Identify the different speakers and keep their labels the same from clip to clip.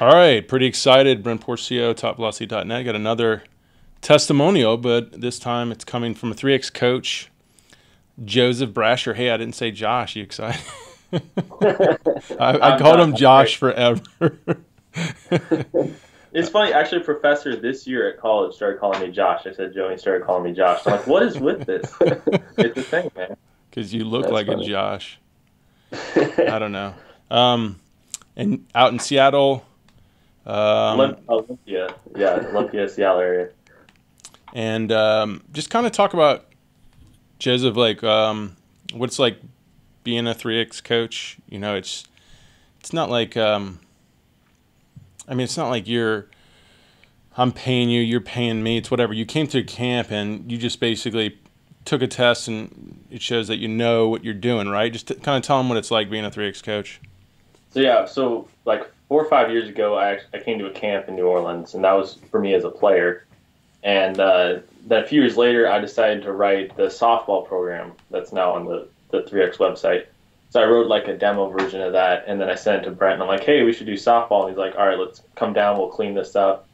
Speaker 1: All right, pretty excited. Brent Porcio, TopVelocity.net. Got another testimonial, but this time it's coming from a 3X coach, Joesph Brascher. Hey, I didn't say Josh. You excited? I called him Josh forever.
Speaker 2: It's funny, actually, a professor this year at college started calling me Josh. I said Joe, and he started calling me Josh. I'm like, what is with this? It's a thing, man.
Speaker 1: Because you look
Speaker 2: That's
Speaker 1: like
Speaker 2: funny.
Speaker 1: a Josh. I don't know. And out in Seattle.
Speaker 2: Olympia. Yeah, Olympia, Seattle area.
Speaker 1: And just kind of talk about, Joesph, like what it's like being a 3X coach. You know, it's not like, I mean, it's not like I'm paying you, you're paying me. It's whatever. You came to camp and you just basically took a test and it shows that you know what you're doing, right? Just kind of tell them what it's like being a 3X coach.
Speaker 2: So yeah, so like 4 or 5 years ago, I came to a camp in New Orleans, and that was for me as a player. And then a few years later, I decided to write the softball program that's now on the 3X website. So I wrote like a demo version of that, and then I sent it to Brent, and I'm like, hey, we should do softball. And he's like, all right, let's come down, we'll clean this up.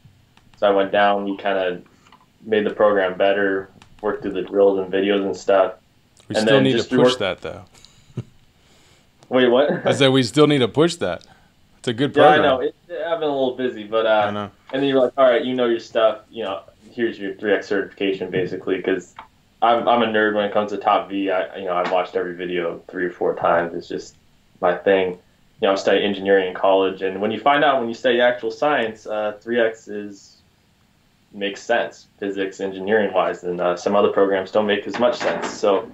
Speaker 2: So I went down, we kind of made the program better, worked through the drills and videos and stuff.
Speaker 1: We still need to push that, though.
Speaker 2: Wait, what?
Speaker 1: I said we still need to push that. It's a good program.
Speaker 2: Yeah, I know. I've been a little busy, but
Speaker 1: I know.
Speaker 2: And then you're like, all right, you know your stuff. You know, here's your 3X certification, basically, because I'm a nerd when it comes to Top V. I've watched every video 3 or 4 times. It's just my thing. You know, I studied engineering in college, and when you find out when you study actual science, 3X makes sense, physics, engineering wise, and some other programs don't make as much sense. So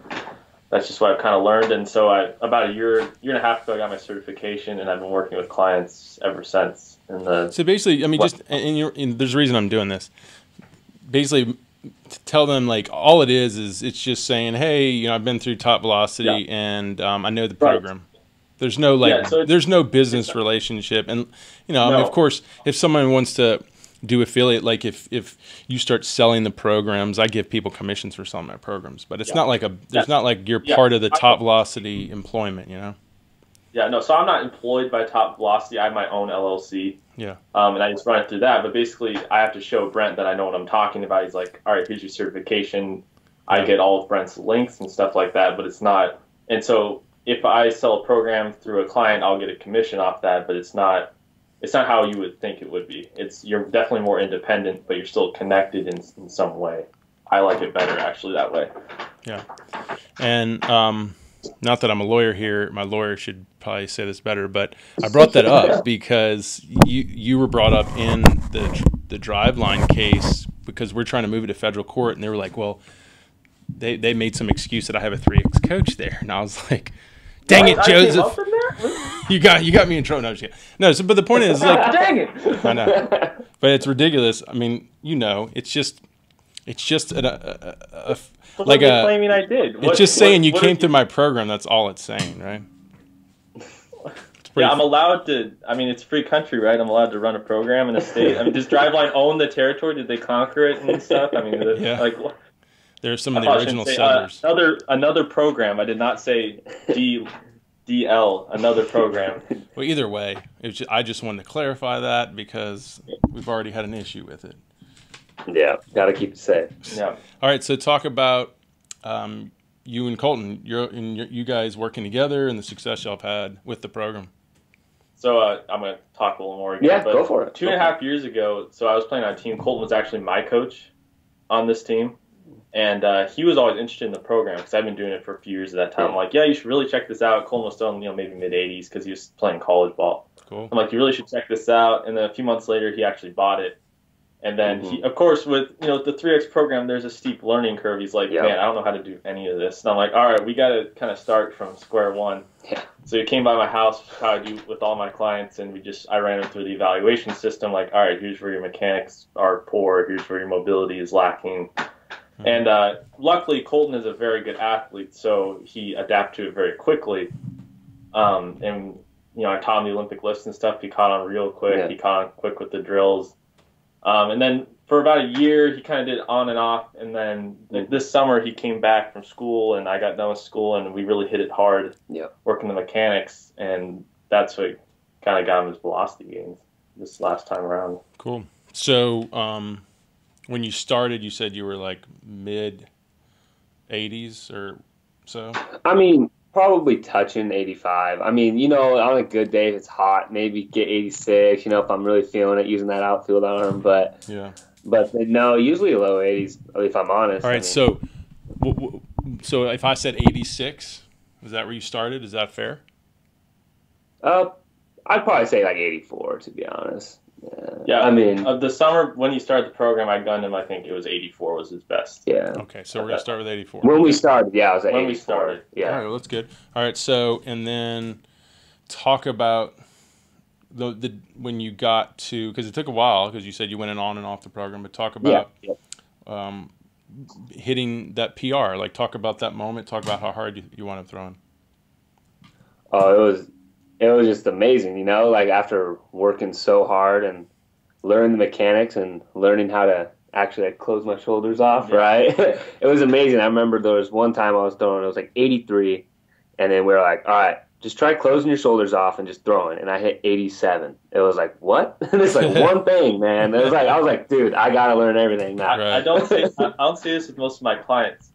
Speaker 2: that's just what I've kind of learned. And so about a year and a half ago, I got my certification, and I've been working with clients ever since.
Speaker 1: So basically, I mean, there's a reason I'm doing this. Basically, to tell them, like, all it is it's just saying, hey, you know, I've been through TopVelocity, and I know the program. Right. There's no there's no business relationship, and you know, I mean, of course, if someone wants to do affiliate, like if you start selling the programs, I give people commissions for selling my programs, but it's not like not like you're part of the TopVelocity employment, you know?
Speaker 2: Yeah, no, so I'm not employed by TopVelocity. I have my own LLC.
Speaker 1: Yeah.
Speaker 2: And I just run it through that, but basically I have to show Brent that I know what I'm talking about. He's like, all right, here's your certification. Yeah. I get all of Brent's links and stuff like that, but it's not, and so if I sell a program through a client, I'll get a commission off that, but it's not how you would think it would be. You're definitely more independent, but you're still connected in some way. I like it better actually that way.
Speaker 1: Yeah. And not that I'm a lawyer here, my lawyer should probably say this better, but I brought that up because you were brought up in the Driveline case because we're trying to move it to federal court, and they were like, well, they made some excuse that I have a 3X coach there, and I was like, dang it, Joesph. You got me in trouble. No, I'm just kidding. No, but the point is, like,
Speaker 2: dang it.
Speaker 1: I know, but it's ridiculous. I mean, you know, it's just claiming
Speaker 2: I did.
Speaker 1: It's just saying you came through my program. That's all it's saying, right?
Speaker 2: Yeah, I'm allowed to. I mean, it's a free country, right? I'm allowed to run a program in a state. I mean, does Driveline own the territory? Did they conquer it and stuff? I mean,
Speaker 1: yeah.
Speaker 2: Like,
Speaker 1: there's some of the original settlers.
Speaker 2: Another program. I did not say DL. Another program.
Speaker 1: Well, either way, I just wanted to clarify that because we've already had an issue with it.
Speaker 3: Yeah, got to keep it safe.
Speaker 2: Yeah.
Speaker 1: All right, so talk about you and Colton. You guys working together and the success y'all have had with the program.
Speaker 2: So I'm going to talk a little more again.
Speaker 3: Yeah, but go for it.
Speaker 2: 2.5 years ago, so I was playing on a team. Colton was actually my coach on this team. And he was always interested in the program because I've been doing it for a few years at that time. I'm like, yeah, you should really check this out. Colton was still in, maybe mid-80s because he was playing college ball.
Speaker 1: Cool.
Speaker 2: I'm like, you really should check this out. And then a few months later, he actually bought it. And then, he, of course, with the 3X program, there's a steep learning curve. He's like, man, I don't know how to do any of this. And I'm like, all right, we got to kind of start from square one.
Speaker 3: Yeah.
Speaker 2: So he came by my house, how I do with all my clients, and I ran him through the evaluation system. Like, all right, here's where your mechanics are poor. Here's where your mobility is lacking. And luckily, Colton is a very good athlete, so he adapted to it very quickly. And I taught him the Olympic lifts and stuff. He caught on real quick. Yeah. He caught on quick with the drills. And then for about a year, he kind of did on and off. And then this summer, he came back from school, and I got done with school, and we really hit it hard, working the mechanics. And that's what kind of got him his velocity gains. this last time around.
Speaker 1: Cool. So when you started, you said you were like mid 80s or so?
Speaker 3: I mean, probably touching 85. I mean, on a good day, if it's hot, maybe get 86, if I'm really feeling it, using that outfield arm. But
Speaker 1: Yeah.
Speaker 3: But no, usually low 80s, if I'm honest.
Speaker 1: All right, so if I said 86, is that where you started? Is that fair?
Speaker 3: I'd probably say like 84, to be honest.
Speaker 2: Yeah,
Speaker 3: I mean,
Speaker 2: the summer when he started the program, I gunned him. I think it was 84 was his best.
Speaker 3: Yeah.
Speaker 1: Okay, so we're gonna start with 84.
Speaker 3: When we started, I was at 84.
Speaker 2: When we started,
Speaker 3: yeah.
Speaker 1: All right, well, that's good. All right, so and then talk about the when you got to, because it took a while, because you said you went on and off the program, but talk about hitting that PR. Like, talk about that moment. Talk about how hard you wound up throwing.
Speaker 3: Oh, it was just amazing, like after working so hard and learning the mechanics and learning how to actually close my shoulders off, right? It was amazing. I remember there was one time I was throwing, it was like 83, and then we were like, all right, just try closing your shoulders off and just throwing. And I hit 87. It was like, what? It's like one thing, man. I was like, dude, I got to learn everything now.
Speaker 2: Right. I don't say this with most of my clients,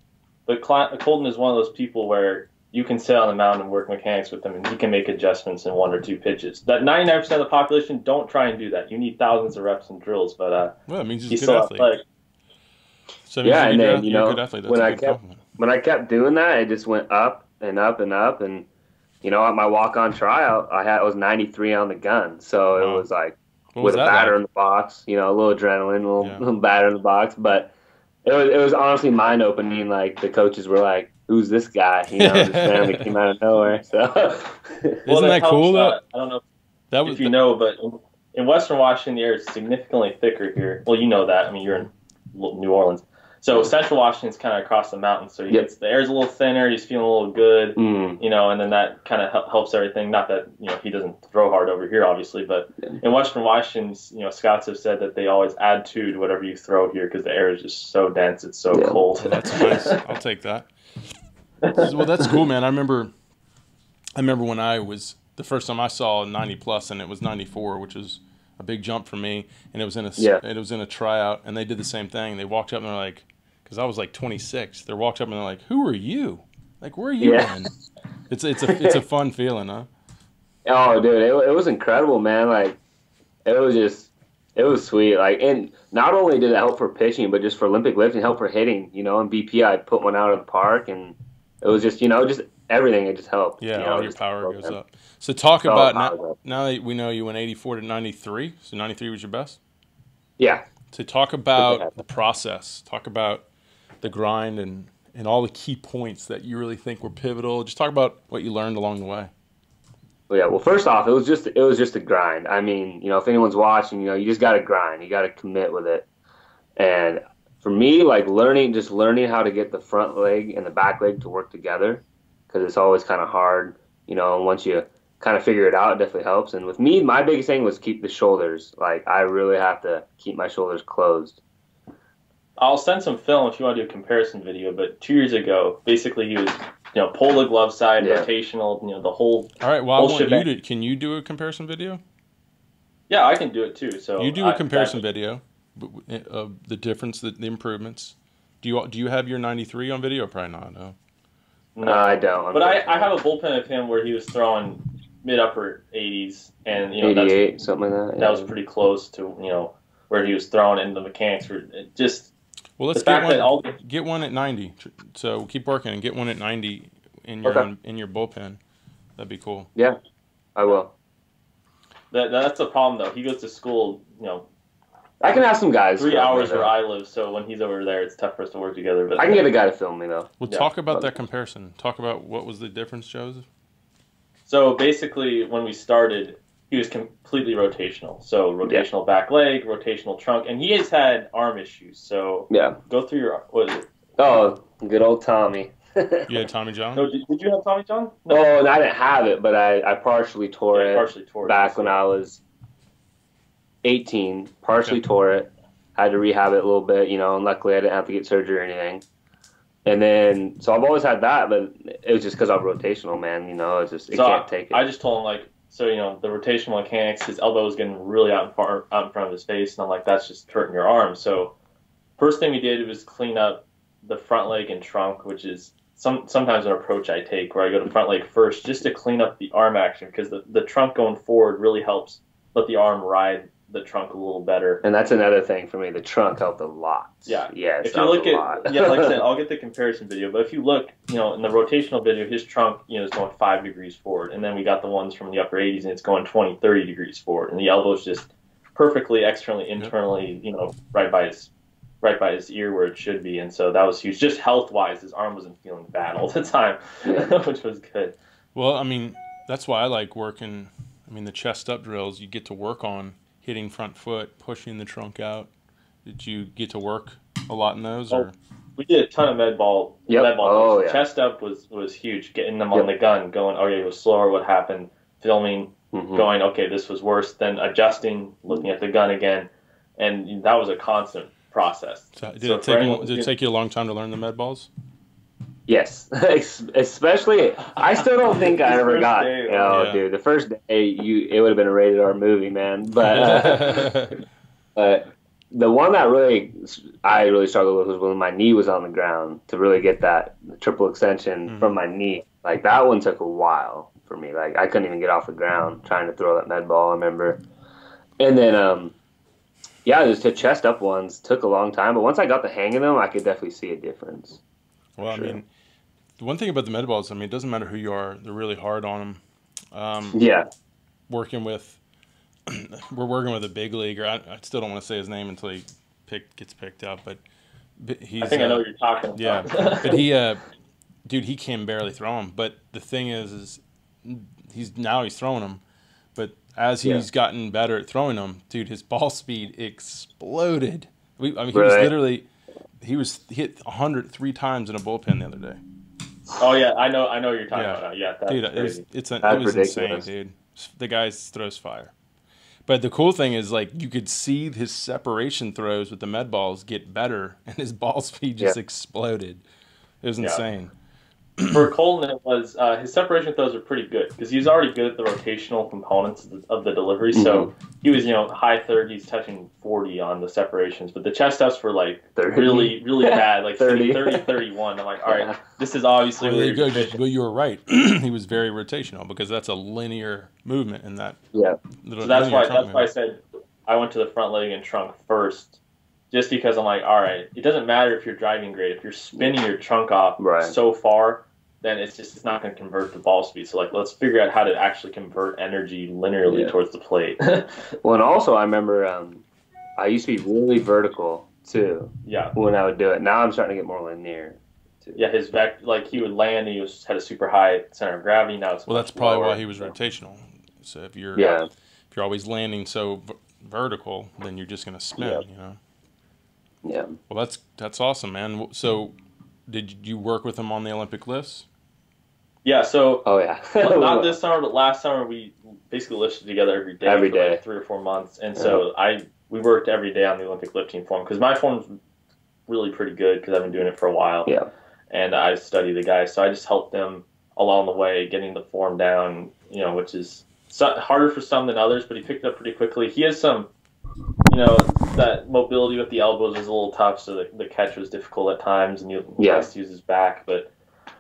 Speaker 2: but Colton is one of those people where you can sit on the mound and work mechanics with him, and he can make adjustments in 1 or 2 pitches. That 99% of the population, don't try and do that. You need thousands of reps and drills, but
Speaker 1: well, it means he's a good athlete.
Speaker 2: Athletic.
Speaker 1: So and then you're a good athlete. That's
Speaker 3: when I kept doing that, it just went up and up and up, and at my walk-on tryout, I was 93 on the gun, so it was like with a batter in the box, a little adrenaline, a little batter in the box, but it was honestly mind-opening. Like the coaches were like, who's this guy? This family came out of nowhere. So,
Speaker 1: isn't that cool though?
Speaker 2: I don't know if you know, but in Western Washington, the air is significantly thicker here. Well, you know that. I mean, you're in New Orleans. So Central Washington's kind of across the mountains. So the air's a little thinner. He's feeling a little good, and then that kind of helps everything. Not that, he doesn't throw hard over here, obviously, but in Western Washington, scouts have said that they always add to whatever you throw here because the air is just so dense. It's so cold.
Speaker 1: That's nice. I'll take that. Well, that's cool, man. I remember when I was, the first time I saw 90 plus, and it was 94, which was a big jump for me, and it was in a tryout, and they did the same thing. They walked up and they're like, because I was like 26, they walked up and they're like, "Who are you? Like, where are you in?" It's a fun feeling, huh?
Speaker 3: Oh, dude, it was incredible, man. Like, it was sweet. Like, and not only did it help for pitching, but just for Olympic lifting, help for hitting. In BP, I put one out of the park, and it was just, just everything. It just helped.
Speaker 1: Yeah, all your power goes up. So talk about now that we know you went 84 to 93. So 93 was your best.
Speaker 3: Yeah.
Speaker 1: So talk about the process. Talk about the grind and all the key points that you really think were pivotal. Just talk about what you learned along the way.
Speaker 3: Well, yeah. Well, first off, it was just a grind. I mean, if anyone's watching, you just got to grind. You got to commit with it. And for me, like learning how to get the front leg and the back leg to work together, because it's always kind of hard, and once you kind of figure it out, it definitely helps. And with me, my biggest thing was keep the shoulders. Like, I really have to keep my shoulders closed.
Speaker 2: I'll send some film if you want to do a comparison video, but 2 years ago, basically he was, pull the glove side, rotational, the whole.
Speaker 1: All right, well, I want you to, can you do a comparison video?
Speaker 2: Yeah, I can do it too. So
Speaker 1: you do a comparison video of the difference, the improvements. Do you have your 93 on video? Probably not.
Speaker 3: No, I don't.
Speaker 2: But I have a bullpen of him where he was throwing mid-upper 80s, and
Speaker 3: 88, something like that.
Speaker 2: That was pretty close to where he was throwing, and the mechanics were just.
Speaker 1: Well, let's get one at 90. So keep working and get one at 90 in your in your bullpen. That'd be cool.
Speaker 3: Yeah, I will.
Speaker 2: That's the problem though. He goes to school,
Speaker 3: I can have some guys
Speaker 2: 3 hours where I live, so when he's over there, it's tough for us to work together. But
Speaker 3: I can get a guy to film me though.
Speaker 1: Well, talk about that comparison. Talk about what was the difference, Joseph.
Speaker 2: So basically, when we started, he was completely rotational. So rotational back leg, rotational trunk, and he has had arm issues. So go through your, what is it?
Speaker 3: Oh, good old Tommy.
Speaker 1: You had Tommy John?
Speaker 2: No, did you have Tommy John?
Speaker 3: No, I didn't have it, but I partially tore it back when I was 18. Partially tore it. Had to rehab it a little bit, and luckily I didn't have to get surgery or anything. And then, so I've always had that, but it was just because I'm rotational, man. It's just, can't take it.
Speaker 2: I just told him, like, So, the rotational mechanics, his elbow was getting really out in front of his face, and I'm like, that's just hurting your arm. So first thing we did was clean up the front leg and trunk, which is sometimes an approach I take where I go to front leg first just to clean up the arm action, because the trunk going forward really helps let the arm ride the trunk a little better.
Speaker 3: And that's another thing for me. The trunk helped a lot.
Speaker 2: Yeah.
Speaker 3: Yes.
Speaker 2: If you look at, like I said, I'll get the comparison video, but if you look, in the rotational video, his trunk, is going 5 degrees forward. And then we got the ones from the upper 80s and it's going 20, 30 degrees forward. And the elbow's just perfectly externally, internally, right by his ear where it should be. And so that was huge. Just health-wise, his arm wasn't feeling bad all the time, which was good.
Speaker 1: Well, I mean, that's why I like working. I mean, the chest up drills, you get to work on hitting front foot, pushing the trunk out. Did you get to work a lot in those? Or?
Speaker 2: We did a ton of med ball. Chest up was huge. Getting them on the gun, going, okay, it was slower. What happened? Filming, going, okay, this was worse. Then adjusting, looking at the gun again, and that was a constant process.
Speaker 1: So did it take you a long time to learn the med balls?
Speaker 3: Yes, especially. I still don't think I ever got. Dude, the first day it would have been a rated R movie, man. But the one that I really struggled with was when my knee was on the ground, to really get that triple extension from my knee. Like that one took a while for me. Like I couldn't even get off the ground trying to throw that med ball, I remember. And then just the chest up ones took a long time, but once I got the hang of them, I could definitely see a difference.
Speaker 1: Well, sure. I mean, the one thing about the med balls, I mean, it doesn't matter who you are; they're really hard on them. We're working with a big leaguer. I still don't want to say his name until he gets picked up, but he's.
Speaker 2: I think I know what you're talking about.
Speaker 1: Yeah, but he can barely throw them. But the thing is he's throwing them, but as he's gotten better at throwing them, dude, his ball speed exploded. He was hit 103 times in a bullpen the other day.
Speaker 2: Oh yeah, I know what you're talking about. Yeah, that's crazy.
Speaker 1: It was insane, dude. The guy throws fire. But the cool thing is, like, you could see his separation throws with the med balls get better, and his ball speed just exploded. It was insane.
Speaker 2: For Colton, it was his separation throws are pretty good because he's already good at the rotational components of the delivery. So he was, high 30s, touching 40 on the separations. But the chest ups were like
Speaker 3: 30.
Speaker 2: really, really bad, like 30, 31. I'm like, all right, this is obviously where you're
Speaker 1: Well, you were right. He was very rotational because that's a linear movement in that.
Speaker 3: Yeah.
Speaker 2: So that's why I said I went to the front leg and trunk first. Just because I'm like, all right, it doesn't matter if you're driving great. If you're spinning your trunk off so far, then it's not going to convert the ball speed. So, like, let's figure out how to actually convert energy linearly towards the plate.
Speaker 3: Well, and also I remember I used to be really vertical, too, when I would do it. Now I'm starting to get more linear, too.
Speaker 2: Yeah, his he would land, and he had a super high center of gravity. Now it's
Speaker 1: that's probably why he was rotational. So if you're always landing so vertical, then you're just going to spin,
Speaker 3: Yeah.
Speaker 1: Well, that's awesome, man. So did you work with him on the Olympic lifts?
Speaker 2: Yeah, so not this summer, but last summer we basically lifted together every day. Like 3 or 4 months. And so we worked every day on the Olympic lifting form because my form's really pretty good because I've been doing it for a while.
Speaker 3: Yeah.
Speaker 2: And I study the guys. So I just helped them along the way, getting the form down, which is harder for some than others, but he picked it up pretty quickly. He has some, that mobility with the elbows was a little tough, so the catch was difficult at times, and he likes to use his back, but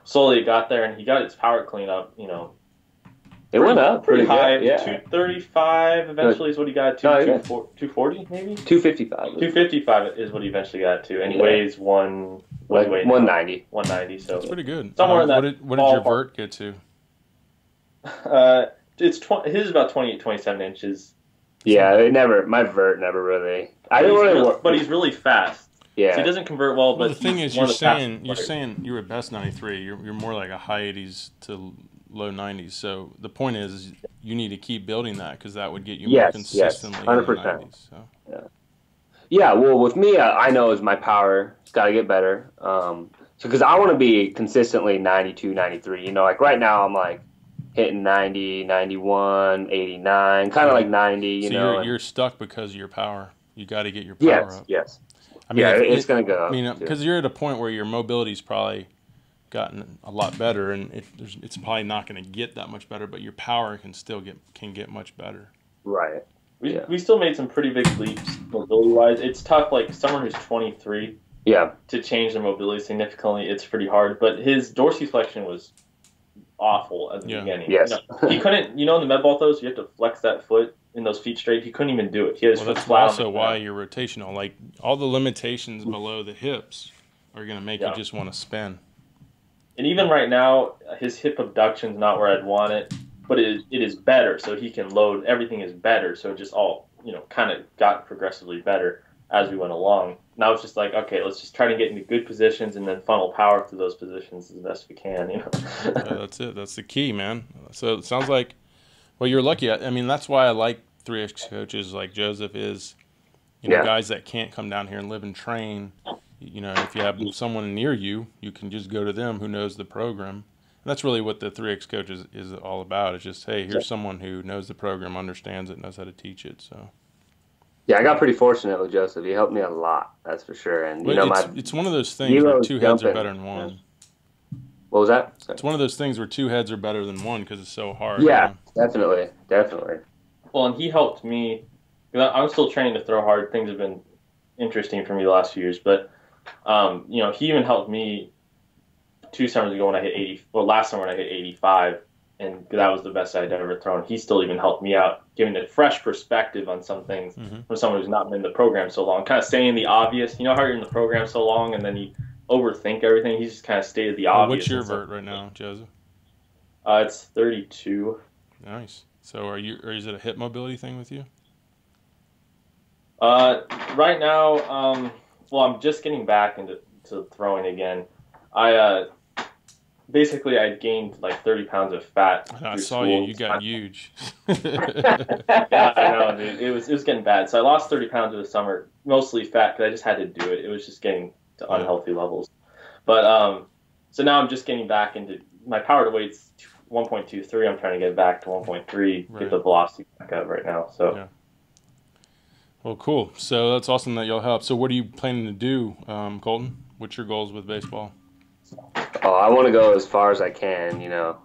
Speaker 2: slowly it got there, and he got his power clean up,
Speaker 3: It went up
Speaker 2: pretty high. 235 eventually is what he got to. 240 maybe?
Speaker 3: 255.
Speaker 2: 255 is what he eventually got to, and he weighs
Speaker 3: 190.
Speaker 2: 190, so
Speaker 1: that's pretty good.
Speaker 2: Somewhere in that
Speaker 1: what did your vert get to?
Speaker 2: His is about 28, 27 inches.
Speaker 3: Yeah, my vert never really. I didn't really work,
Speaker 2: but he's really fast.
Speaker 3: Yeah,
Speaker 2: so he doesn't convert well. But
Speaker 1: the thing is, you're saying you were at best 93. You're more like a high 80s to low 90s. So the point is, you need to keep building that because that would get you more consistently
Speaker 3: 100%.
Speaker 1: in the 90s. So.
Speaker 3: Yeah. Well, with me, I know is my power. It's got to get better. Because I want to be consistently 92, 93. Like right now, I'm like hitting 90, 91, 89, kind of like 90.
Speaker 1: So you're stuck because of your power. You got to get your power up.
Speaker 3: Yes.
Speaker 1: I mean,
Speaker 3: it's going to go up.
Speaker 1: Because you're at a point where your mobility is probably gotten a lot better, and it's probably not going to get that much better, but your power can still get much better.
Speaker 3: Right.
Speaker 2: We still made some pretty big leaps mobility wise. It's tough, like someone who's 23.
Speaker 3: Yeah.
Speaker 2: To change their mobility significantly, it's pretty hard. But his dorsiflexion was awful at the beginning.
Speaker 3: Yes.
Speaker 2: He couldn't. In the med vault those, you have to flex that foot in those feet straight. He couldn't even do it. He has
Speaker 1: that's also why you're rotational. Like all the limitations below the hips are going to make you just want to spin.
Speaker 2: And even right now, his hip abduction's not where I'd want it, but it is better. So he can load. Everything is better. So it just all kind of got progressively better as we went along. Now it's just like, okay, let's just try to get into good positions and then funnel power through those positions as best we can.
Speaker 1: That's it. That's the key, man. So it sounds like, well, you're lucky. I mean, that's why I like 3X coaches like Joesph is, guys that can't come down here and live and train. If you have someone near you, you can just go to them who knows the program. And that's really what the 3X coach is all about. It's just, hey, here's someone who knows the program, understands it, knows how to teach it. So.
Speaker 3: Yeah, I got pretty fortunate with Joesph. He helped me a lot, that's for sure. And
Speaker 1: it's one of those things where two heads are better than one.
Speaker 3: What was that? Sorry.
Speaker 1: It's one of those things where two heads are better than one because it's so hard.
Speaker 3: Yeah, definitely.
Speaker 2: Well, and he helped me. I'm still training to throw hard. Things have been interesting for me the last few years, but he even helped me 2 summers ago when I hit 80. Well, last summer when I hit 85. And that was the best I'd ever thrown. He still even helped me out, giving a fresh perspective on some things from someone who's not been in the program so long. Kind of saying the obvious. You know how you're in the program so long and then you overthink everything? He's just kind of stated the obvious.
Speaker 1: What's your vert right now, Joesph?
Speaker 2: It's 32.
Speaker 1: Nice. So or is it a hip mobility thing with you?
Speaker 2: Right now, well, I'm just getting back into throwing again. Basically, I gained like 30 pounds of fat.
Speaker 1: I saw you. You got huge.
Speaker 2: Yeah, I know, dude. It was getting bad. So I lost 30 pounds over the summer, mostly fat because I just had to do it. It was just getting to unhealthy levels. But so now I'm just getting back into my power to weight's 1.23. I'm trying to get back to 1.3, get the velocity back up right now. So.
Speaker 1: Yeah. Well, cool. So that's awesome that y'all help. So what are you planning to do, Colton? What's your goals with baseball?
Speaker 3: Oh, I want to go as far as I can,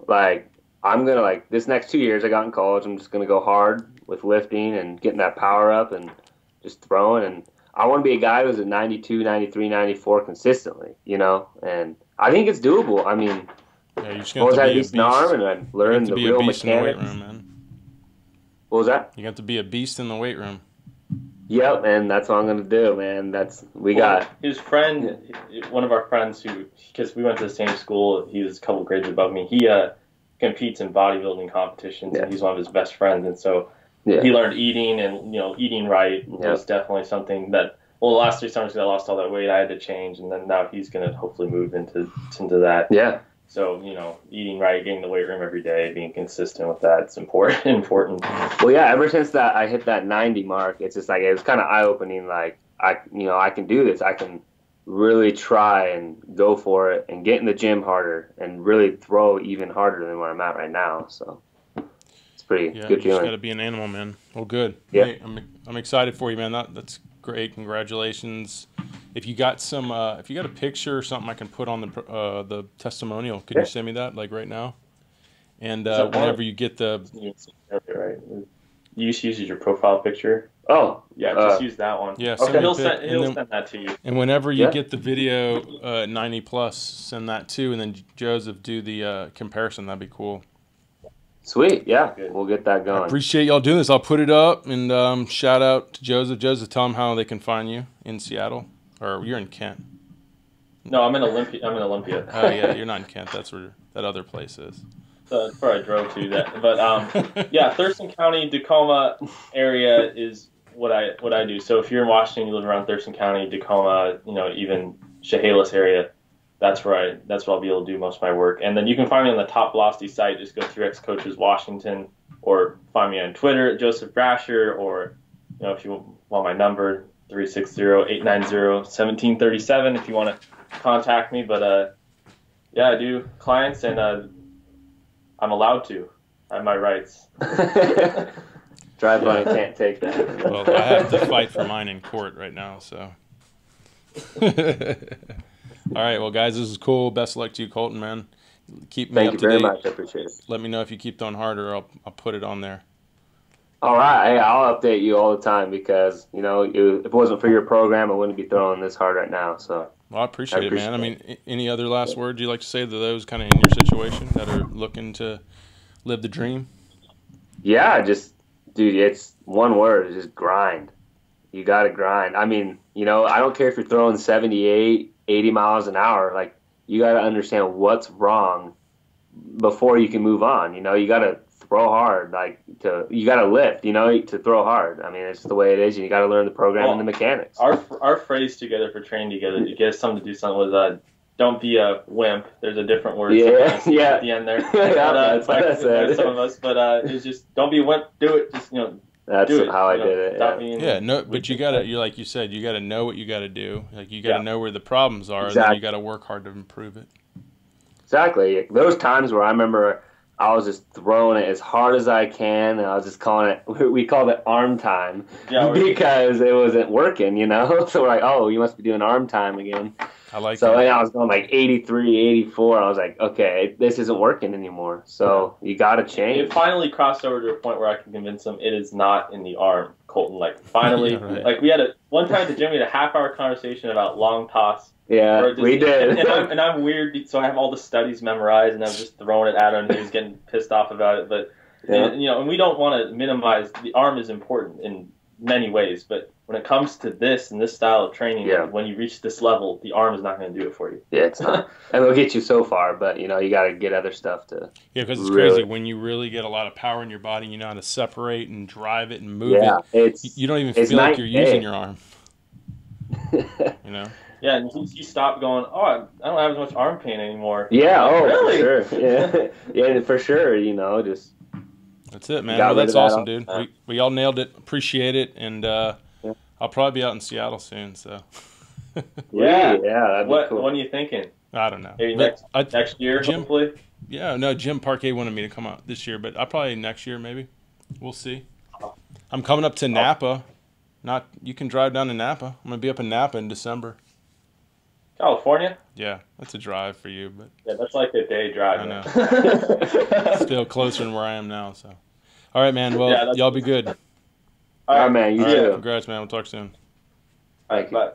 Speaker 3: Like, I'm going to, this next 2 years I got in college, I'm just going to go hard with lifting and getting that power up and just throwing. And I want to be a guy who's at 92, 93, 94 consistently, And I think it's doable. I mean,
Speaker 1: you just got to be a beast.
Speaker 3: Arm and I learned the real mechanics.
Speaker 1: In the weight room, man.
Speaker 3: What was that?
Speaker 1: You got to be a beast in the weight room.
Speaker 3: Yep, and that's what I'm going to do, man. Got
Speaker 2: his friend, one of our friends because we went to the same school, he was a couple grades above me. He competes in bodybuilding competitions, and he's one of his best friends. And so he learned eating, and eating right was definitely something that. Well, the last 3 summers I lost all that weight, I had to change, and then now he's going to hopefully move into that.
Speaker 3: Yeah.
Speaker 2: So, eating right, getting in the weight room every day, being consistent with that, it's important.
Speaker 3: Well, yeah, ever since that I hit that 90 mark, it's just it was kind of eye-opening, I can do this. I can really try and go for it and get in the gym harder and really throw even harder than where I'm at right now. So it's pretty good feeling. You just
Speaker 1: got to be an animal, man. Well, good.
Speaker 3: Yeah.
Speaker 1: Hey, I'm excited for you, man. That's great. Congratulations. If you got if you got a picture or something I can put on the testimonial, could you send me that right now? And whenever you get the,
Speaker 2: right, you just use your profile picture.
Speaker 3: Oh
Speaker 2: yeah, just use that one.
Speaker 1: Yeah,
Speaker 2: okay. He'll send that to you.
Speaker 1: And whenever you get the video 90 plus, send that too, and then Joesph do the comparison. That'd be cool.
Speaker 3: Sweet, yeah, we'll get that going.
Speaker 1: I appreciate y'all doing this. I'll put it up and shout out to Joesph. Joesph, tell them how they can find you in Seattle, or you're in Kent.
Speaker 2: No, I'm in Olympia.
Speaker 1: Oh yeah, you're not in Kent. That's where that other place is.
Speaker 2: That's where I drove to that. But yeah, Thurston County, Tacoma area is what I do. So if you're in Washington, you live around Thurston County, Tacoma, even Chehalis area. That's where I'll be able to do most of my work. And then you can find me on the TopVelocity site. Just go 3X Coaches Washington, or find me on Twitter at Joesph Brascher, or if you want my number, 360-890-1737 if you want to contact me. But yeah, I do clients, and I'm allowed to. I have my rights.
Speaker 3: Drive by can't take that.
Speaker 1: Well, I have to fight for mine in court right now, so. All right, well, guys, this is cool. Best of luck to you, Colton, man. Keep me
Speaker 3: Thank
Speaker 1: up
Speaker 3: you
Speaker 1: to
Speaker 3: very
Speaker 1: date.
Speaker 3: much. I appreciate it.
Speaker 1: Let me know if you keep throwing harder. I'll put it on there.
Speaker 3: All right. Hey, I'll update you all the time because, if it wasn't for your program, I wouldn't be throwing this hard right now. So.
Speaker 1: Well, I appreciate it, man. I mean, any other last words you'd like to say to those kind of in your situation that are looking to live the dream?
Speaker 3: Yeah, dude, it's one word, just grind. You got to grind. I mean, I don't care if you're throwing 78, 80 miles an hour. Like, you got to understand what's wrong before you can move on. You got to throw hard, you got to lift, to throw hard. I mean, it's the way it is, and you got to learn the program and the mechanics.
Speaker 2: Our phrase together for training together to get us something to do something was don't be a wimp. There's a different word at the end there.
Speaker 3: That's what I said.
Speaker 2: Some of us, but it's just don't be a wimp. Do it. Just
Speaker 3: that's
Speaker 2: do it.
Speaker 3: How I did it.
Speaker 1: But you gotta. You're like you said. You gotta know what you gotta do. Like you gotta know where the problems are,
Speaker 3: exactly.
Speaker 1: And then you gotta work hard to improve it.
Speaker 3: Exactly. Those times where I remember I was just throwing it as hard as I can, and I was just calling it. We called it arm time because it wasn't working. So we're like, oh, you must be doing arm time again.
Speaker 1: I like
Speaker 3: so
Speaker 1: that.
Speaker 3: And I was going like 83, 84. I was like, okay, this isn't working anymore. So you got to change.
Speaker 2: It finally crossed over to a point where I could convince them it is not in the arm, Colton. Like finally, like we had one time at the gym, we had a half-hour conversation about long toss.
Speaker 3: Yeah, we did.
Speaker 2: And I'm weird, so I have all the studies memorized, and I'm just throwing it at him, and he was getting pissed off about it. But and we don't want to minimize. The arm is important in many ways, but when it comes to this and this style of training, when you reach this level, the arm is not going to do it for you.
Speaker 3: Yeah, it's not. And it'll get you so far, but you got to get other stuff to.
Speaker 1: Yeah, because it's crazy when you really get a lot of power in your body. You know how to separate and drive it and move it. You don't even feel like you're using your arm.
Speaker 2: Yeah, and you stop going, oh, I don't have as much arm pain anymore.
Speaker 3: Yeah,
Speaker 2: really?
Speaker 3: For sure. Yeah, for sure, just...
Speaker 1: That's it, man. Well, that's awesome, dude. We all nailed it. Appreciate it, and I'll probably be out in Seattle soon, so...
Speaker 3: that'd be cool.
Speaker 2: What are you thinking?
Speaker 1: I don't know.
Speaker 2: Maybe next year, hopefully?
Speaker 1: Yeah, no, Jim Parquet wanted me to come out this year, but I'll probably next year, maybe. We'll see. I'm coming up to Napa. You can drive down to Napa. I'm going to be up in Napa in December.
Speaker 2: California?
Speaker 1: Yeah, that's a drive for you, but
Speaker 2: yeah, that's like a day drive.
Speaker 1: I know. Still closer than where I am now. So, all right, man. Well, y'all be good.
Speaker 3: All right, man. You too.
Speaker 1: Congrats, man. We'll talk soon.
Speaker 2: All right, bye.